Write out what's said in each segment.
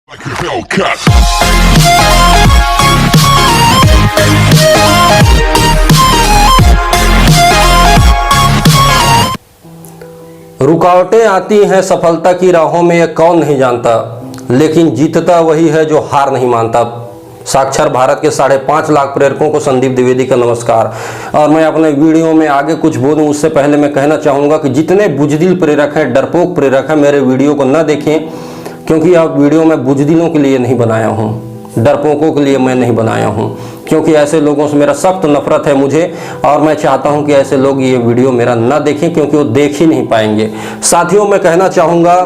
Like a Hellcat. रुकावटें आती हैं सफलता की राहों में, ये कौन नहीं जानता, लेकिन जीतता वही है जो हार नहीं मानता। साक्षर भारत के 5.5 लाख प्रेरकों को संदीप द्विवेदी का नमस्कार। और मैं अपने वीडियो में आगे कुछ बोलूं उससे पहले मैं कहना चाहूँगा कि जितने बुजदिल प्रेरक हैं, डरपोक प्रेरक हैं, मेरे वीडियो को न देखें, क्योंकि आप वीडियो में बुजदिलों के लिए नहीं बनाया हूँ, डरपोकों के लिए मैं नहीं बनाया हूँ, क्योंकि ऐसे लोगों से मेरा सख्त नफरत है मुझे। और मैं चाहता हूँ कि ऐसे लोग ये वीडियो मेरा ना देखें, क्योंकि वो देख ही नहीं पाएंगे। साथियों, मैं कहना चाहूँगा,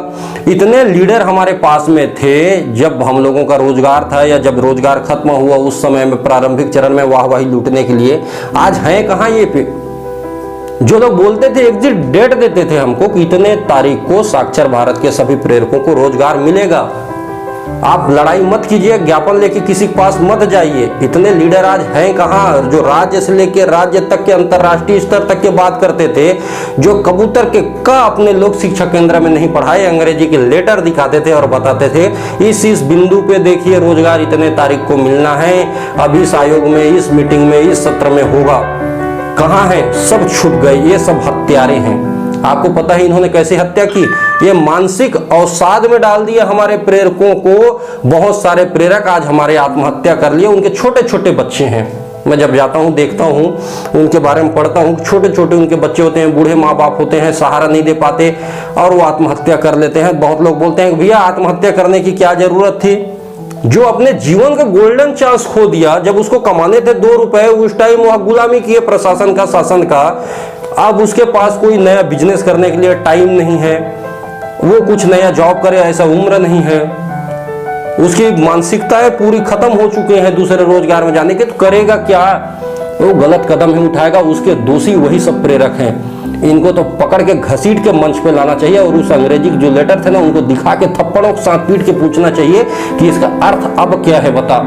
इतने लीडर हमारे पास में थे जब हम लोगों का रोजगार था या जब रोजगार खत्म हुआ उस समय में, प्रारंभिक चरण में वाहवाही लूटने के लिए। आज हैं कहाँ ये पे जो लोग बोलते थे, एग्जिट डेट देते थे हमको कि इतने तारीख को साक्षर भारत के सभी प्रेरकों को रोजगार मिलेगा। आप लड़ाई मत कीजिए, ज्ञापन लेके किसी के पास मत जाइए। इतने लीडर आज हैं कहाँ जो राज्य से लेके राज्य तक के, अंतर्राष्ट्रीय स्तर तक के बात करते थे, जो कबूतर के का अपने लोक शिक्षा केंद्र में नहीं पढ़ाए, अंग्रेजी के लेटर दिखाते थे और बताते थे इस बिंदु पे देखिए रोजगार इतने तारीख को मिलना है, अब इस आयोग में, इस मीटिंग में, इस सत्र में होगा। कहाँ है? सब छुप गए। ये सब हत्यारे हैं। आपको पता है इन्होंने कैसे हत्या की? ये मानसिक अवसाद में डाल दिया हमारे प्रेरकों को। बहुत सारे प्रेरक आज हमारे आत्महत्या कर लिए। उनके छोटे छोटे बच्चे हैं। मैं जब जाता हूँ, देखता हूँ, उनके बारे में पढ़ता हूँ, छोटे छोटे उनके बच्चे होते हैं, बूढ़े माँ बाप होते हैं, सहारा नहीं दे पाते और वो आत्महत्या कर लेते हैं। बहुत लोग बोलते हैं कि भैया आत्महत्या करने की क्या जरूरत थी? जो अपने जीवन का गोल्डन चांस खो दिया, जब उसको कमाने थे 2 रुपए, उस टाइम वह गुलामी किए प्रशासन का, शासन का। अब उसके पास कोई नया बिजनेस करने के लिए टाइम नहीं है, वो कुछ नया जॉब करे ऐसा उम्र नहीं है, उसकी मानसिकताएं पूरी खत्म हो चुके हैं दूसरे रोजगार में जाने के, तो करेगा क्या? वो गलत कदम ही उठाएगा। उसके दोषी वही सब प्रेरक हैं। इनको तो पकड़ के घसीट के मंच पे लाना चाहिए और उस अंग्रेजी के जो लेटर थे ना, उनको दिखा के थप्पड़ों के साथ पीट के पूछना चाहिए कि इसका अर्थ अब क्या है, बता।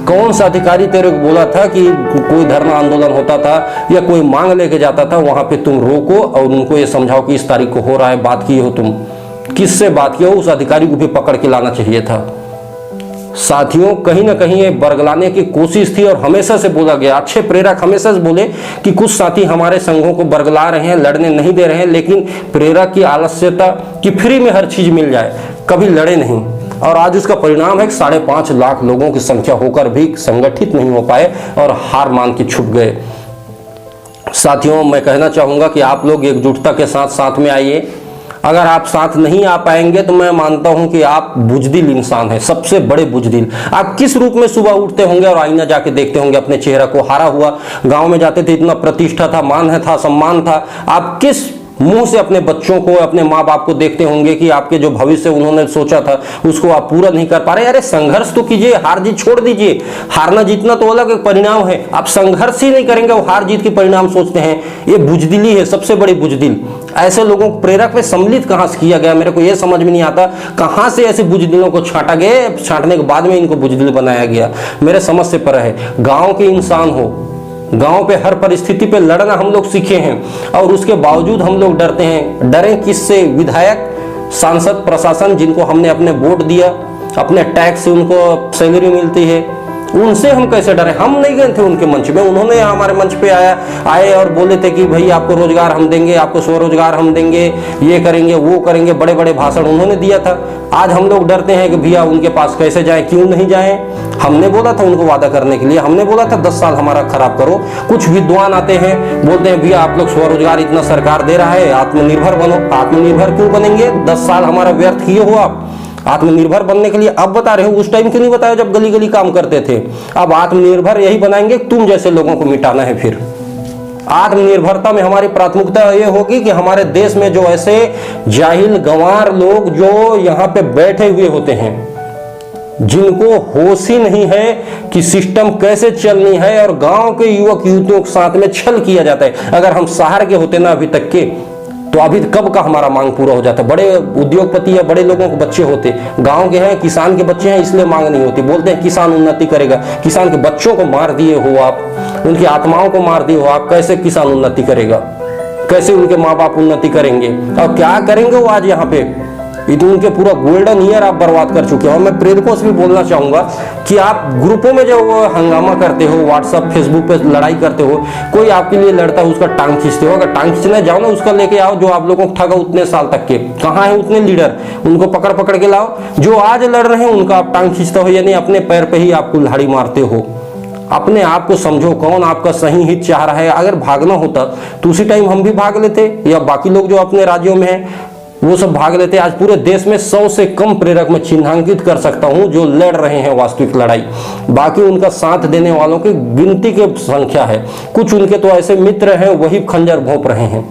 कौन सा अधिकारी तेरे को बोला था कि कोई धरना आंदोलन होता था या कोई मांग लेके जाता था, वहां पे तुम रोको और उनको ये समझाओ कि इस तारीख को हो रहा है, बात किए हो तुम, किससे बात किए हो? उस अधिकारी को भी पकड़ के लाना चाहिए था। साथियों, कहीं ना कहीं ये बरगलाने की कोशिश थी और हमेशा से बोला गया, अच्छे प्रेरक हमेशा से बोले कि कुछ साथी हमारे संघों को बरगला रहे हैं, लड़ने नहीं दे रहे हैं, लेकिन प्रेरक की आलस्यता कि फ्री में हर चीज मिल जाए, कभी लड़े नहीं। और आज उसका परिणाम है कि 5.5 लाख लोगों की संख्या होकर भी संगठित नहीं हो पाए और हार मान के छुप गए। साथियों, मैं कहना चाहूंगा कि आप लोग एकजुटता के साथ साथ में आइए। अगर आप साथ नहीं आ पाएंगे तो मैं मानता हूं कि आप बुजदिल इंसान हैं, सबसे बड़े बुजदिल। आप किस रूप में सुबह उठते होंगे और आईना जाके देखते होंगे अपने चेहरा को? हारा हुआ गांव में जाते थे, इतना प्रतिष्ठा था, मान था, सम्मान था। आप किस मुंह से अपने बच्चों को, अपने माँ बाप को देखते होंगे कि आपके जो भविष्य उन्होंने सोचा था उसको आप पूरा नहीं कर पा रहे? अरे संघर्ष तो कीजिए, हार जीत छोड़ दीजिए। हारना जीतना तो अलग एक परिणाम है, आप संघर्ष ही नहीं करेंगे, वो हार जीत के परिणाम सोचते हैं। ये बुजदिली है, सबसे बड़ी बुजदिल। ऐसे लोगों को प्रेरक में सम्मिलित कहां से किया गया, मेरे को यह समझ में नहीं आता। कहां से ऐसे बुजदिलों को छांटा गया, छांटने के बाद में इनको बुजदिल बनाया गया, मेरे समझ से परे है। गांव के इंसान हो, गांव पे हर परिस्थिति पे लड़ना हम लोग सीखे हैं और उसके बावजूद हम लोग डरते हैं। डरें किससे? विधायक, सांसद, प्रशासन, जिनको हमने अपने वोट दिया, अपने टैक्स से उनको सैलरी मिलती है, उनसे हम कैसे डरे? हम नहीं गए थे उनके मंच में, उन्होंने हमारे मंच पे आए और बोले थे कि भाई आपको रोजगार हम देंगे, आपको स्वरोजगार हम देंगे, ये करेंगे, वो करेंगे, बड़े बड़े भाषण उन्होंने दिया था। आज हम लोग डरते हैं कि भैया उनके पास कैसे जाए, क्यों नहीं जाए? हमने बोला था उनको वादा करने के लिए, हमने बोला था 10 साल हमारा खराब करो। कुछ विद्वान आते हैं, बोलते हैं भैया आप लोग स्वरोजगार इतना सरकार दे रहा है, आत्मनिर्भर बनो। आत्मनिर्भर क्यों बनेंगे? 10 साल हमारा व्यर्थ किए हो आप आत्मनिर्भर बनने के लिए। अब बता रहे हो, उस टाइम क्यों नहीं बताया जब गली गली काम करते थे? अब आत्मनिर्भर यही बनाएंगे, तुम जैसे लोगों को मिटाना है। फिर आत्मनिर्भरता में हमारी प्राथमिकता ये होगी कि हमारे देश में जो ऐसे जाहिल गंवार लोग जो यहाँ पे बैठे हुए होते हैं, जिनको होश ही नहीं है कि सिस्टम कैसे चलनी है, और गांव के युवक युवतियों के साथ में छल किया जाता है। अगर हम शहर के होते ना अभी तक के, तो अभी कब का हमारा मांग पूरा हो जाता। बड़े उद्योगपति या बड़े लोगों के बच्चे होते, गांव के हैं, किसान के बच्चे हैं, इसलिए मांग नहीं होती। बोलते हैं किसान उन्नति करेगा। किसान के बच्चों को मार दिए हो आप, उनकी आत्माओं को मार दिए हो आप, कैसे किसान उन्नति करेगा? कैसे उनके माँ बाप उन्नति करेंगे? और क्या करेंगे वो आज यहाँ पे? ये तो उनके पूरा गोल्डन ईयर आप बर्बाद कर चुके हो। मैं प्रेरकों से भी बोलना चाहूंगा कि आप ग्रुपों में जो हंगामा करते हो, व्हाट्सएप फेसबुक पे लड़ाई करते हो, कोई आपके लिए लड़ता है उसका टांग खींचते हो। अगर टांग खींचने जाओ ना, उसका लेके आओ जो आप लोगों को ठगा उतने साल तक के। कहाँ है उतने लीडर, उनको पकड़ पकड़ के लाओ। जो आज लड़ रहे हैं उनका आप टांग खींचते हो, यानी अपने पैर पे ही आप कुल्हाड़ी मारते हो। अपने आप को समझो, कौन आपका सही हित चाह रहा है। अगर भागना होता तो उसी टाइम हम भी भाग लेते, या बाकी लोग जो अपने राज्यों में हैं वो सब भाग लेते। आज पूरे देश में 100 से कम प्रेरक मैं चिन्हांकित कर सकता हूं जो लड़ रहे हैं वास्तविक लड़ाई। बाकी उनका साथ देने वालों की गिनती की संख्या है। कुछ उनके तो ऐसे मित्र हैं वही खंजर भोंप रहे हैं,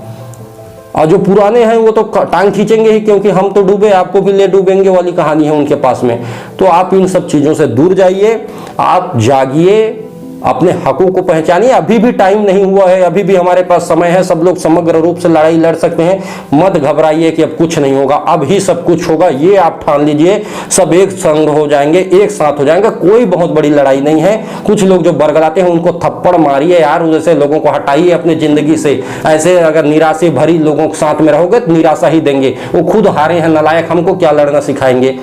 और जो पुराने हैं वो तो टांग खींचेंगे ही, क्योंकि हम तो डूबे आपको भी ले डूबेंगे वाली कहानी है उनके पास में। तो आप इन सब चीजों से दूर जाइए, आप जागिए, अपने हकों को पहचानिए। अभी भी टाइम नहीं हुआ है, अभी भी हमारे पास समय है। सब लोग समग्र रूप से लड़ाई लड़ सकते हैं। मत घबराइए कि अब कुछ नहीं होगा, अब ही सब कुछ होगा, ये आप ठान लीजिए। सब एक संग हो जाएंगे, एक साथ हो जाएंगे। कोई बहुत बड़ी लड़ाई नहीं है। कुछ लोग जो बरगलाते हैं उनको थप्पड़ मारिए यार, जैसे लोगों को हटाइए अपनी जिंदगी से। ऐसे अगर निराशे भरी लोगों के साथ में रहोगे तो निराशा ही देंगे। वो खुद हारे हैं नालायक, हमको क्या लड़ना सिखाएंगे।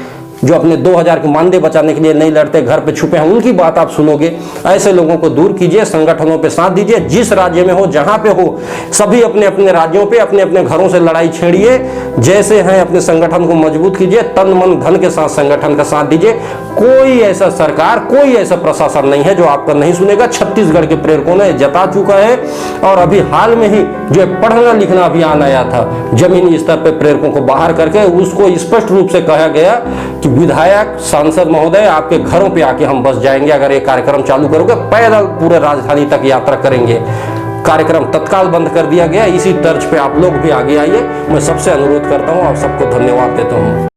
जो अपने 2000 के मानदेय बचाने के लिए नहीं लड़ते, घर पे छुपे हैं, उनकी बात आप सुनोगे। ऐसे लोगों को दूर कीजिए, संगठनों पे साथ दीजिए। जिस राज्य में हो, जहां पे हो, सभी अपने अपने राज्यों पे, अपने अपने घरों से लड़ाई छेड़िए। जैसे हैं अपने संगठन को मजबूत कीजिए, तन मन धन के साथ संगठन का साथ दीजिए। कोई ऐसा सरकार, कोई ऐसा प्रशासन नहीं है जो आपका नहीं सुनेगा। छत्तीसगढ़ के प्रेरकों ने जता चुका है। और अभी हाल में ही जो पढ़ना लिखना अभियान आया था, जमीनी स्तर पर प्रेरकों को बाहर करके, उसको स्पष्ट रूप से कहा गया कि विधायक, सांसद महोदय, आपके घरों पे आके हम बस जाएंगे अगर ये कार्यक्रम चालू करोगे। पैदल पूरे राजधानी तक यात्रा करेंगे। कार्यक्रम तत्काल बंद कर दिया गया। इसी तर्ज पे आप लोग भी आगे आइए। मैं सबसे अनुरोध करता हूं और सबको धन्यवाद देता हूं।